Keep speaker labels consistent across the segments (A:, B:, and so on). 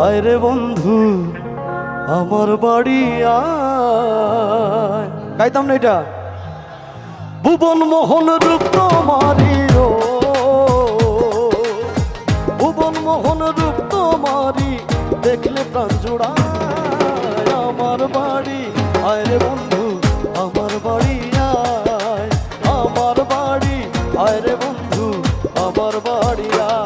A: আয় রে বন্ধু আমার বাড়ি আয়। গাইতাম না এটা? ভুবন মোহন রূপ তোমারি ও ভুবন মোহন রূপ তোমারি দেখলে প্রাণ জোড়ায় আমার বাড়ি। আয় রে বন্ধু আমার বাড়ি আয়, আমার বাড়ি আয় রে বন্ধু আমার বাড়ি আয়।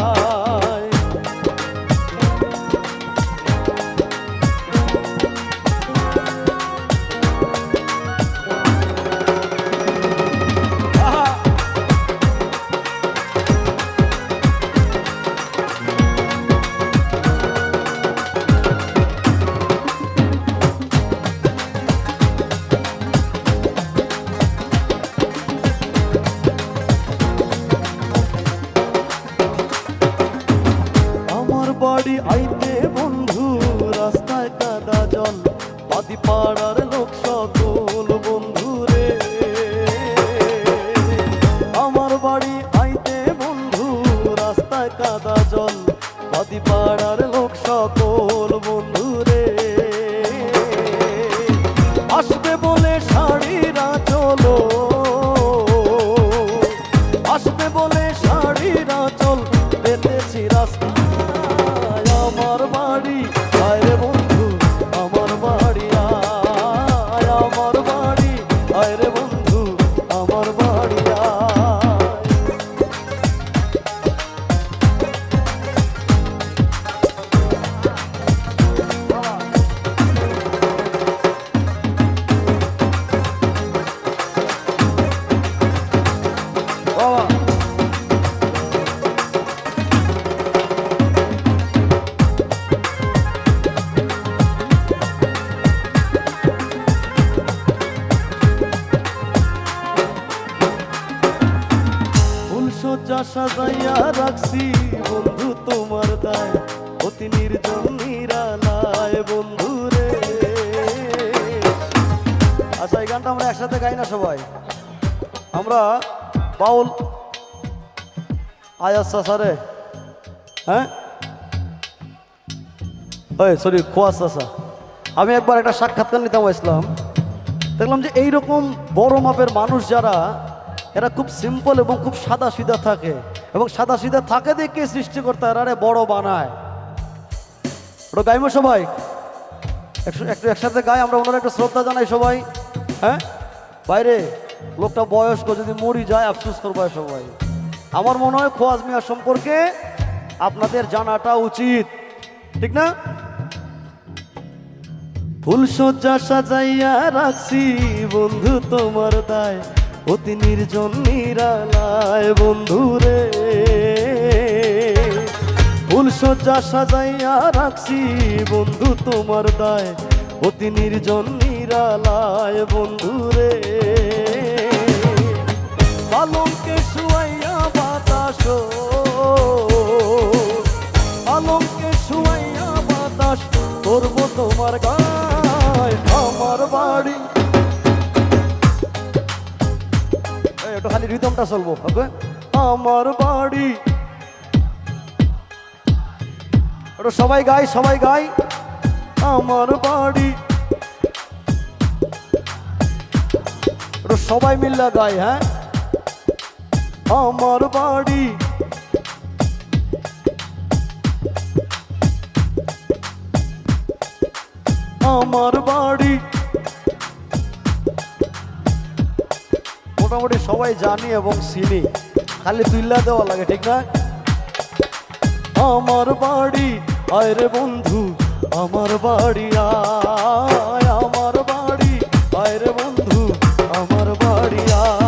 A: বাড়ি আইতে বন্ধু রাস্তায় কাদা জল, বাদি পাড়ার লোক সকল বন্ধু রে। আমার বাড়ি আইতে বন্ধু রাস্তায় কাদা জল, বাদি পাড়ার লোক সকল বন্ধু রে। আসবে বলে শাড়িরা চলো, আসবে বলে শাড়িরা চল, পেতেছি রাস্তা আমার বাড়ি। আয় রে বন্ধু আমার বাড়ি আয়, আমার বাড়ি আয় রে বন্ধু আমার বাড়ি আয়। সজ্জা সাজাইয়া রাখছি বন্ধু তোমার দায়, অতি নির্জন নিরালায় বন্ধু রে। আচ্ছা এই গানটা আমরা একসাথে গাই না সবাই? আমরা বাউল আয়াস চাষা, হ্যাঁ ওই সরি খোয়াস চাষা, আমি একবার একটা সাক্ষাৎকার নিতে আসলাম, দেখলাম যে এইরকম বড় মাপের মানুষ যারা, এরা খুব সিম্পল এবং খুব সাদা সিধা থাকে, এবং সাদা সিধা থাকে দেখে সৃষ্টিকর্তা এরা বড় বানায়। ওটা গাইবো সবাই একটু একসাথে গাই, আমরা ওনারা একটু শ্রদ্ধা জানাই সবাই। হ্যাঁ বাইরে লোকটা বয়স্ক, যদি মরি যায় আফসোস করবো সবাই। আমার মনে হয় খোয়াজ মিয়া সম্পর্কে আপনাদের জানাটা উচিত, ঠিক না? ফুল সজ্জা সাজাইয়া রাখছি বন্ধু তোমার দায়, অতি নির্জন নিরালায় বন্ধু রে। ফুল সজ্জা সাজাইয়া রাখছি বন্ধু তোমার দায়, অতি নির্জন নিরালায় বন্ধু রে। পালঙ্কে শুয়াইয়া বাতাস, পালঙ্কে শুয়াইয়া বাতাস করবো তোমার গায়। আমার বাড়ি একটু খালি রিদমটা চলবো, ওকে? আমার বাড়ি, ওটা সবাই গাই, সবাই গাই। আমার বাড়ি, ওটা সবাই মিল্লা গাই। হ্যাঁ আমার বাড়ি, আমার বাড়ি মোটামুটি সবাই জানি এবং চিনি, খালি তুইলা দেওয়া লাগে, ঠিক না? আমার বাড়ি আয় রে বন্ধু আমার বাড়ি আয়, আমার বাড়ি আয় রে বন্ধু আমার বাড়ি আয়।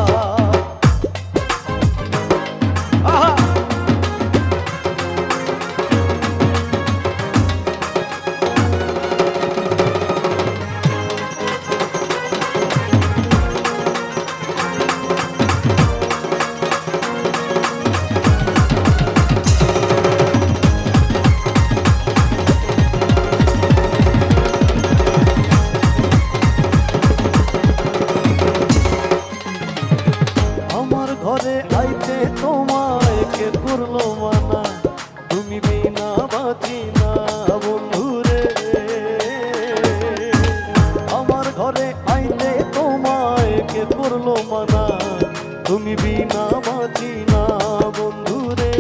A: তুমি বিনা বাঁচি না বন্ধু রে।